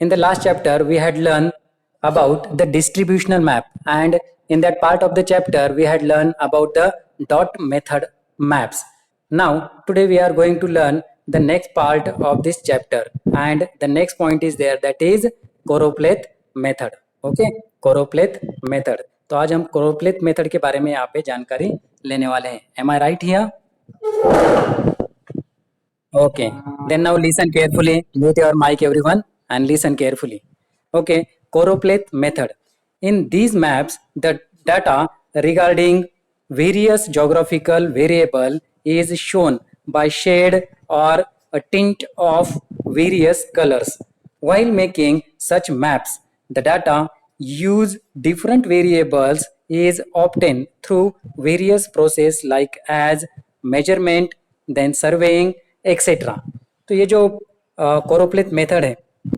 In the last chapter, we had learned about the distributional map, and in that part of the chapter, we had learned about the dot method maps. Now, today we are going to learn the next part of this chapter, and the next point is there, that is choropleth method. Okay, choropleth method. तो आज हम choropleth method के बारे में यहाँ पे जानकारी लेने वाले हैं. Am I right here? Okay, then now listen carefully. Mute your mic, everyone, and listen carefully. Okay, choropleth method. In these maps, the data regarding various geographical variable is shown by shade or a tint of various colors. While making such maps, the data use different variables is obtained through various process like as measurement, then surveying, etcetera. तो ये जो कोरोप्लेथ method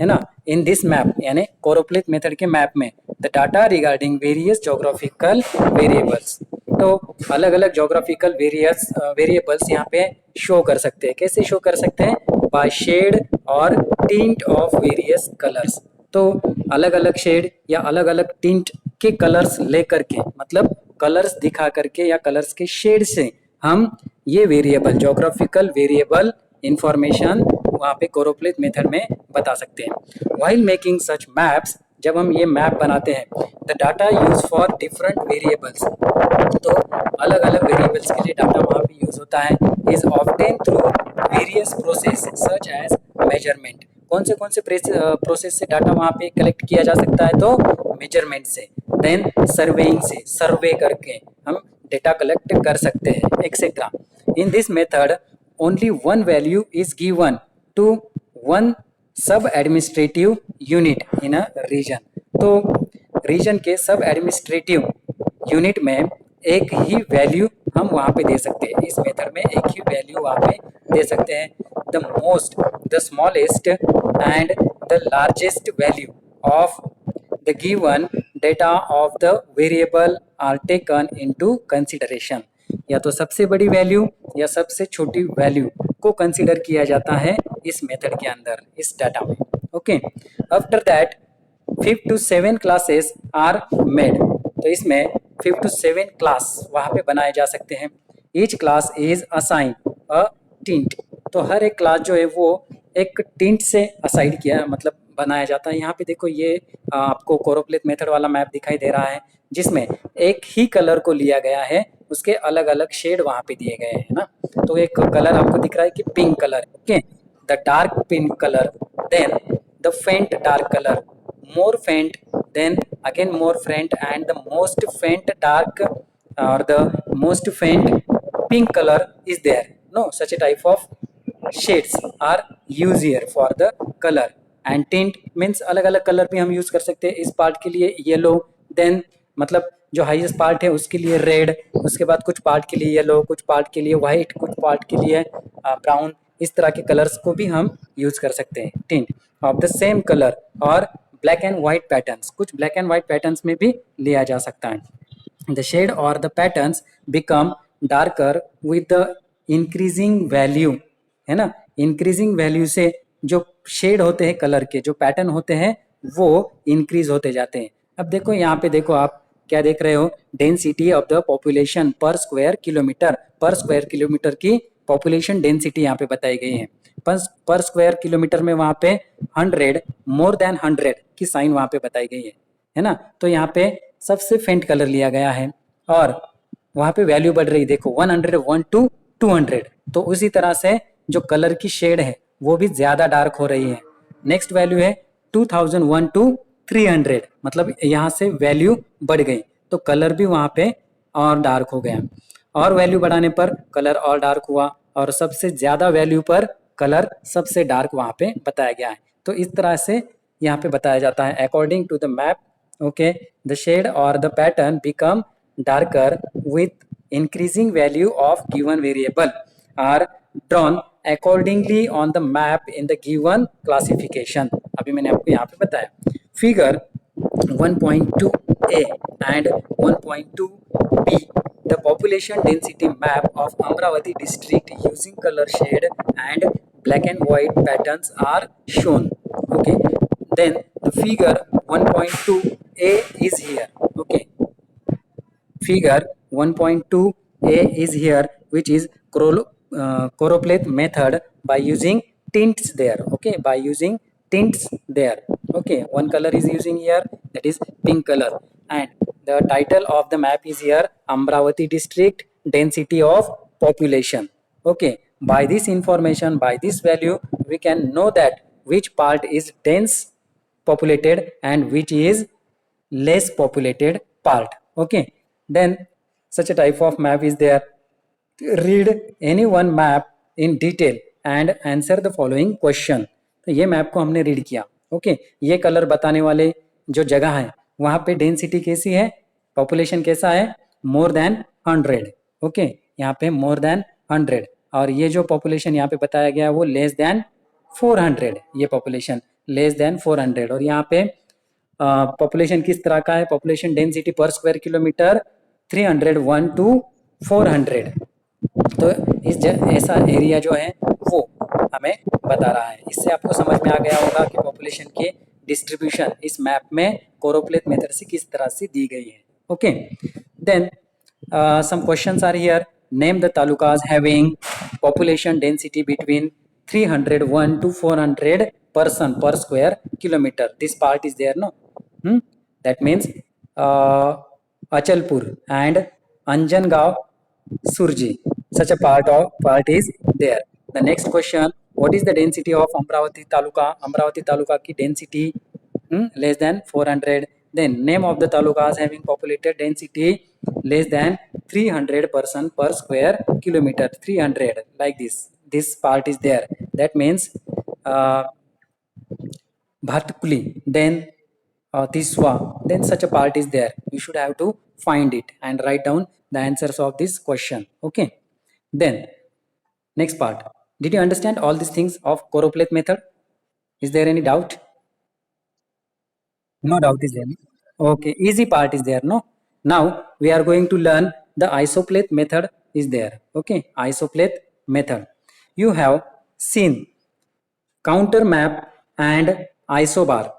है ना, in this map यानी कोरोप्लेथ method के map में the data regarding various geographical variables, तो अलग अलग जोग्राफिकल वेरिएबल्स यहाँ पे शो कर सकते हैं. कैसे शो कर सकते हैं? बाय शेड और टिंट ऑफ वेरियस कलर्स. तो अलग अलग शेड या अलग अलग टिंट के कलर्स लेकर के, मतलब कलर्स दिखा करके या कलर्स के शेड से हम ये वेरिएबल जोग्राफिकल वेरिएबल इंफॉर्मेशन वहाँ पे कोरोप्लेथ मेथड में बता सकते हैं. व्हाइल मेकिंग सच मैप्स, जब हम ये मैप बनाते हैं, the data use for different variables, तो अलग अलग वेरिएबल्स के लिए डाटा वहाँ पे यूज होता है. Is obtained through various process such as measurement. कौन से प्रोसेस से डाटा वहाँ पे कलेक्ट किया जा सकता है? तो मेजरमेंट से. देन सर्वेइंग से, सर्वे करके हम डेटा कलेक्ट कर सकते हैं, etcetera. In this method only one value is given to one sub administrative unit in a region. तो रीजन के सब एडमिनिस्ट्रेटिव यूनिट में एक ही वैल्यू हम वहाँ पे दे सकते हैं. इस मेथड में एक ही वैल्यू वहाँ पे दे सकते हैं. The most, the smallest and the largest value of the given data of the variable are taken into consideration. या तो सबसे बड़ी वैल्यू या सबसे छोटी वैल्यू को कंसीडर किया जाता है इस मेथड के अंदर, इस डाटा में. Okay, after that 5 to 7 classes are made. तो इसमें 5 to 7 क्लास वहाँ पे बनाए जा सकते हैं. Each class is assign a tint. तो हर एक क्लास जो है वो एक टिंट से असाइन किया, मतलब बनाया जाता है. यहाँ पे देखो, ये आपको कोरोप्लेथ मेथड वाला मैप दिखाई दे रहा है, जिसमें एक ही कलर को लिया गया है, उसके अलग अलग शेड वहाँ पे दिए गए हैं ना. तो एक कलर आपको दिख रहा है कि pink colour. Okay, the dark pink colour, then the faint dark colour, more faint, then again more faint, and the most faint dark और the most faint pink color is there. No, such a type of shades are used here for the color. And tint means अलग अलग colour भी हम use कर सकते हैं. इस part के लिए येलो, देन मतलब जो हाईएस्ट पार्ट है उसके लिए रेड, उसके बाद कुछ पार्ट के लिए येलो, कुछ पार्ट के लिए व्हाइट, कुछ पार्ट के लिए ब्राउन. इस तरह के कलर्स को भी हम यूज कर सकते हैं. Tint of the same colour और ब्लैक एंड व्हाइट पैटर्न्स, कुछ ब्लैक एंड व्हाइट पैटर्न्स में भी लिया जा सकता है. द शेड और the patterns become darker with the increasing value, है ना. इंक्रीजिंग वैल्यू से जो शेड होते हैं कलर के, जो पैटर्न होते हैं, वो इंक्रीज होते जाते हैं. अब देखो यहाँ पे, देखो आप क्या देख रहे हो? डेंसिटी ऑफ द पॉपुलेशन पर स्क्वायर किलोमीटर. पर स्क्वायर किलोमीटर की पॉपुलेशन डेंसिटी यहाँ पे बताई गई है. पर स्क्वायर किलोमीटर में वहाँ पे 100, मोर देन 100 की साइन वहाँ पे बताई गई है ना. तो यहाँ पे सबसे फेंट कलर लिया गया है और वहाँ पे वैल्यू बढ़ रही, देखो 101 to 200. तो उसी तरह से जो कलर की शेड है वो भी ज्यादा डार्क हो रही है. नेक्स्ट वैल्यू है 2001 to 300, मतलब यहाँ से वैल्यू बढ़ गई तो कलर भी वहाँ पे और डार्क हो गया. और वैल्यू बढ़ाने पर कलर और डार्क हुआ, और सबसे ज्यादा वैल्यू पर कलर सबसे डार्क वहाँ पे बताया गया है. तो इस तरह से यहाँ पे बताया जाता है according to the map. Okay, the shade और the pattern become darker with increasing value of given variable are drawn accordingly on the map in the given classification. अभी मैंने आपको यहाँ पे बताया. Figure 1.2a and 1.2b, the population density map of Amravati district using color shade and black and white patterns are shown. Okay, Then the figure 1.2a is here. Okay, figure 1.2a is here, which is choropleth method by using tints there. Okay, by using tints there. Okay, one color is using here, that is pink color, and the title of the map is here, Amravati district density of population. Okay, by this information, by this value, we can know that which part is dense populated and which is less populated part. Okay, then such a type of map is there. Read any one map in detail and answer the following question. तो ये map को हमने read किया. Okay, ये colour बताने वाले जो जगह है वहां पे डेंसिटी कैसी है, पॉपुलेशन कैसा है, मोर देन 100. ओके, यहाँ पे मोर देन 100, और ये जो पॉपुलेशन यहाँ पे बताया गया है वो लेस देन 400. ये पॉपुलेशन लेस देन 400, और यहाँ पे पॉपुलेशन किस तरह का है, पॉपुलेशन डेंसिटी पर स्क्वायर किलोमीटर 301 to 400. तो ऐसा एरिया जो है वो हमें बता रहा है. इससे आपको समझ में आ गया होगा कि पॉपुलेशन के डिस्ट्रीब्यूशन इस मैप में कोरोप्लेथ मेथड से किस तरह से दी गई है. Okay, then some questions are here. Name the talukas having population density between 301 to 400 person per square kilometer. This part is there, no? That means Achalpur and Anjangaon Surji. Such a part is there. The next question: what is the density of Amravati Taluka? Amravati Taluka ki density less than 400. Then name of the talukas having populated density less than 300 person per square kilometer. 300, like this. This part is there. That means Bhatkuli, then Tiswa, then such a part is there. You should have to find it and write down the answers of this question. Okay, then next part. Did you understand all these things of choropleth method? Is there any doubt? No doubt is there. Okay, easy part is there, no? Now we are going to learn the isopleth method is there. Okay, isopleth method. You have seen counter map and isobar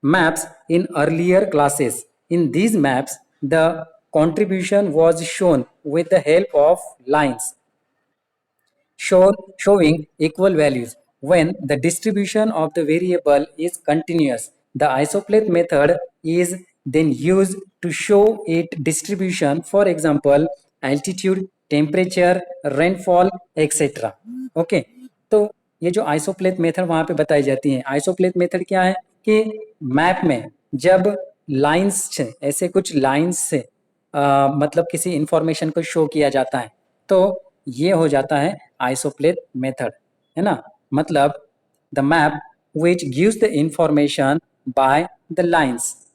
maps in earlier classes. In these maps, the contribution was shown with the help of lines showing equal values. When the distribution of the variable is continuous, the isopleth method is then used to show its distribution. For example, altitude, temperature, rainfall, etc. Okay, तो ये जो आइसोप्लेथ method वहां पे बताई जाती है. आइसोप्लेथ method क्या है कि मैप में जब लाइंस से, ऐसे कुछ लाइंस से मतलब किसी इंफॉर्मेशन को शो किया जाता है तो ये हो जाता है आइसोप्लेथ मेथड, है ना. मतलब the map which gives the information by the lines,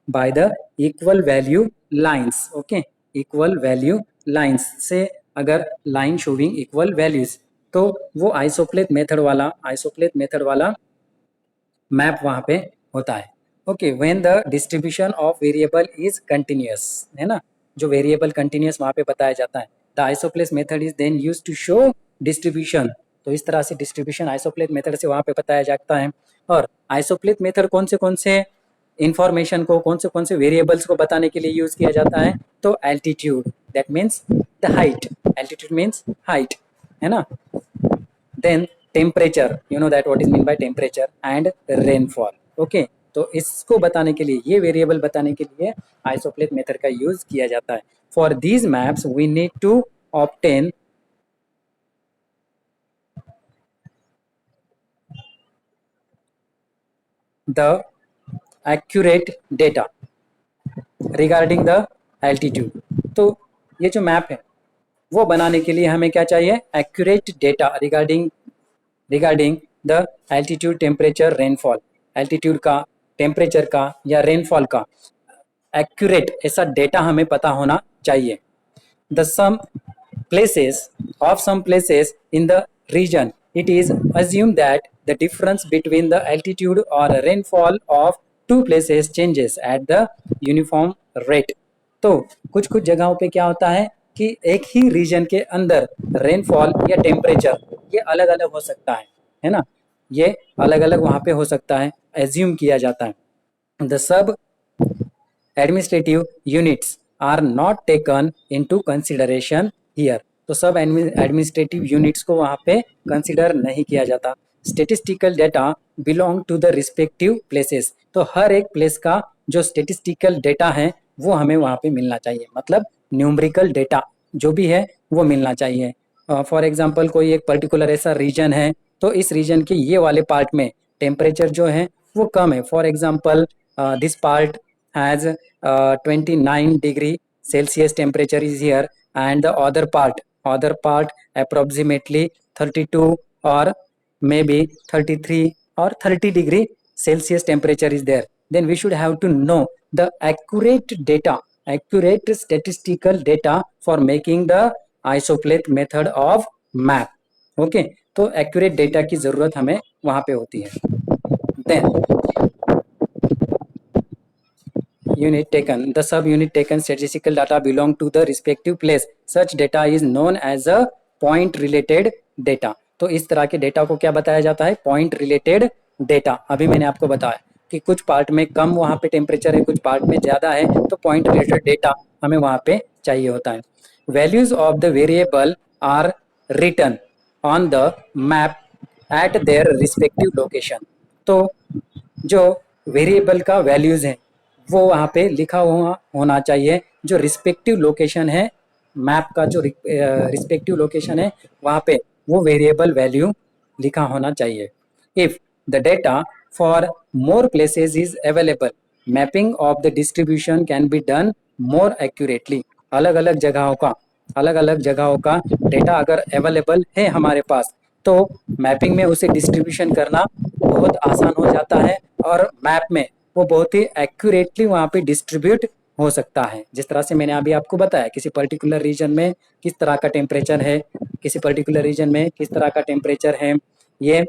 by the equal value lines. Okay, equal value lines से अगर लाइन शोविंग इक्वल वैल्यूज तो वो आइसोप्लेथ मेथड वाला मैप वहां पे होता है. Okay, when the distribution of variable is continuous, है ना, जो वेरिएबल कंटिन्यूअस वहां पे बताया जाता है. The isopleth method is then used to show distribution. तो इस तरह से डिस्ट्रीब्यूशन आइसोप्लेथ मेथड से वहां पे बताया जाता है. और आइसोप्लेथ मेथड कौन से इंफॉर्मेशन को, कौन से वेरिएबल्स को बताने के लिए यूज किया जाता है? तो altitude, that means the height. Altitude means height, है ना. Then temperature, you know that what is mean by temperature, and rainfall. Okay, तो इसको बताने के लिए, ये वेरिएबल बताने के लिए आइसोप्लेथ मेथड का यूज किया जाता है. For these maps we need to obtain the accurate data regarding the altitude. तो ये जो मैप है वो बनाने के लिए हमें क्या चाहिए? Accurate data regarding the altitude, temperature, rainfall. Altitude का, टेम्परेचर का या रेनफॉल का एक्यूरेट ऐसा डेटा हमें पता होना चाहिए. The some places in the region, it is assumed that the difference between the altitude or rainfall of two places changes at the uniform rate. तो कुछ जगहों पे क्या होता है कि एक ही रीजन के अंदर रेनफॉल या टेम्परेचर ये अलग अलग हो सकता है ना. ये अलग अलग वहाँ पे हो सकता है, एज्यूम किया जाता है. The sub administrative units are not taken into consideration here. तो सब एडमिनिस्ट्रेटिव यूनिट्स को वहाँ पे कंसिडर नहीं किया जाता. Statistical data belong to the respective places. तो हर एक प्लेस का जो स्टेटिस्टिकल डेटा है वो हमें वहाँ पे मिलना चाहिए, मतलब न्यूमरिकल डेटा जो भी है वो मिलना चाहिए. फॉर एग्जांपल कोई एक पर्टिकुलर ऐसा रीजन है, तो इस रीजन के ये वाले पार्ट में टेम्परेचर जो है वो कम है. For example this part has 29 degree Celsius temperature is here, and the other part approximately 32 or maybe 33 or 30 degree Celsius temperature is there. Then we should have to know the accurate statistical data for making the isopleth method of map. Okay, तो accurate data की जरूरत हमें वहां पे होती है. Then unit taken, the subunit taken statistical data belong to the respective place. Such data is known as a point related data. तो इस तरह के डेटा को क्या बताया जाता है? Point related data. अभी मैंने आपको बताया कि कुछ पार्ट में कम वहाँ पे टेम्परेचर है, कुछ पार्ट में ज़्यादा है, तो पॉइंट रिलेटेड डेटा हमें वहाँ पे चाहिए होता है. Values of the variable are written on the map at their respective location. तो जो वेरिएबल का वैल्यूज है वो वहाँ पे लिखा हुआ होना चाहिए. जो रिस्पेक्टिव लोकेशन है, मैप का जो रिस्पेक्टिव लोकेशन है वहाँ पे वो वेरिएबल वैल्यू लिखा होना चाहिए. If the data for more places is available, mapping of the distribution can be done more accurately. अलग अलग जगहों का डेटा अगर अवेलेबल है हमारे पास, तो मैपिंग में उसे डिस्ट्रीब्यूशन करना बहुत आसान हो जाता है, और मैप में वो बहुत ही एक्यूरेटली वहाँ पे डिस्ट्रीब्यूट हो सकता है. जिस तरह से मैंने अभी आपको बताया, किसी पर्टिकुलर रीजन में किस तरह का टेम्परेचर है, किसी पर्टिकुलर रीजन में किस तरह का टेम्परेचर है, ये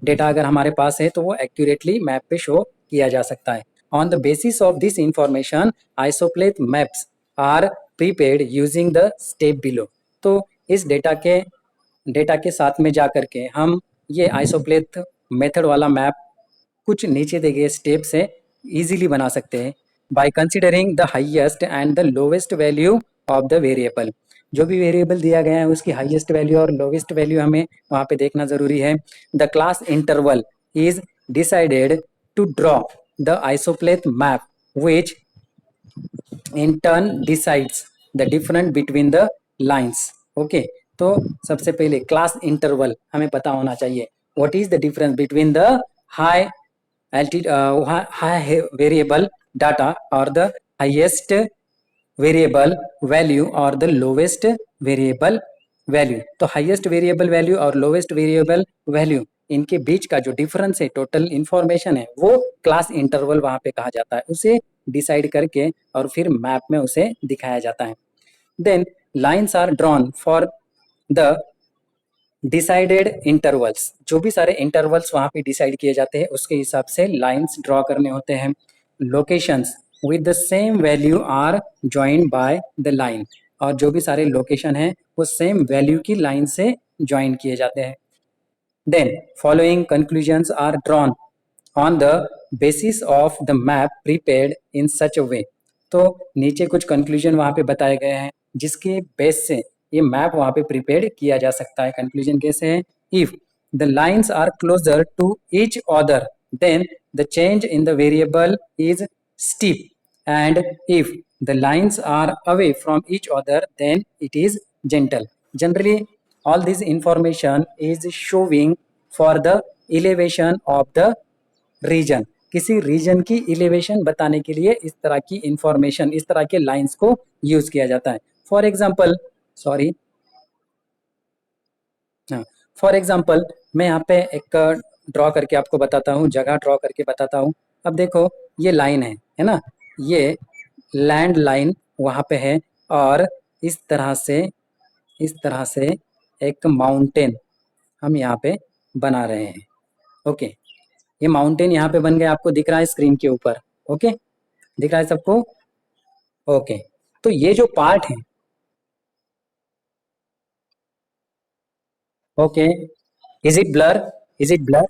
डेटा अगर हमारे पास है तो वो एक्यूरेटली मैप पे शो किया जा सकता है. On the basis of this information isopleth maps are prepared using the step below. तो इस डेटा के साथ में जा करके हम ये आइसोप्लेथ मेथड वाला मैप कुछ नीचे दिए गए स्टेप से इजीली बना सकते हैं. By considering the highest and the lowest value of the variable. जो भी वेरिएबल दिया गया है उसकी हाईएस्ट वैल्यू और लोवेस्ट वैल्यू हमें वहाँ पे देखना जरूरी है. The class interval is decided to draw the isopleth map which in turn decides the difference between the lines. Okay, तो सबसे पहले क्लास इंटरवल हमें पता होना चाहिए. What is the difference between the high high variable data or the highest variable value or the lowest variable value. तो highest variable value और lowest variable value, इनके बीच का जो डिफरेंस है, टोटल इंफॉर्मेशन है, वो क्लास इंटरवल वहां पे कहा जाता है. उसे डिसाइड करके और फिर मैप में उसे दिखाया जाता है. Then lines are drawn for the decided intervals. जो भी सारे इंटरवल्स वहाँ पे डिसाइड किए जाते हैं उसके हिसाब से लाइन्स ड्रॉ करने होते हैं. Locations with the same value are joined by the line. और जो भी सारे लोकेशन हैं वो सेम वैल्यू की लाइन से ज्वाइन किए जाते हैं. Then following conclusions are drawn on the basis of the map prepared in such a way. तो नीचे कुछ कंक्लूजन वहाँ पे बताए गए हैं जिसके बेस से ये मैप वहाँ पे प्रिपेयर किया जा सकता है. कंक्लूजन कैसे है? If the lines are closer to each other then the change in the variable is steep, and if the lines are away from each other then it is gentle. Generally all this information is showing for the elevation of the region. किसी reason की elevation बताने के लिए इस तरह की information, इस तरह के लाइंस को यूज किया जाता है. फॉर एग्जाम्पल फॉर एग्जाम्पल मैं यहाँ पे एक ड्रॉ करके आपको बताता हूँ, जगह ड्रॉ करके बताता हूँ. अब देखो ये लाइन है ना, ये लैंड लाइन वहाँ पे है, और इस तरह से एक माउंटेन हम यहाँ पे बना रहे हैं. ओके, ये माउंटेन यहाँ पे बन गया, आपको दिख रहा है स्क्रीन के ऊपर. ओके, दिख रहा है सबको? ओके, तो ये जो पार्ट है, okay, is it blur? Is it blur?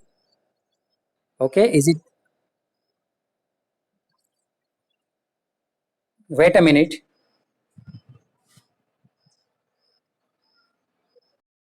Okay, is it? Wait a minute.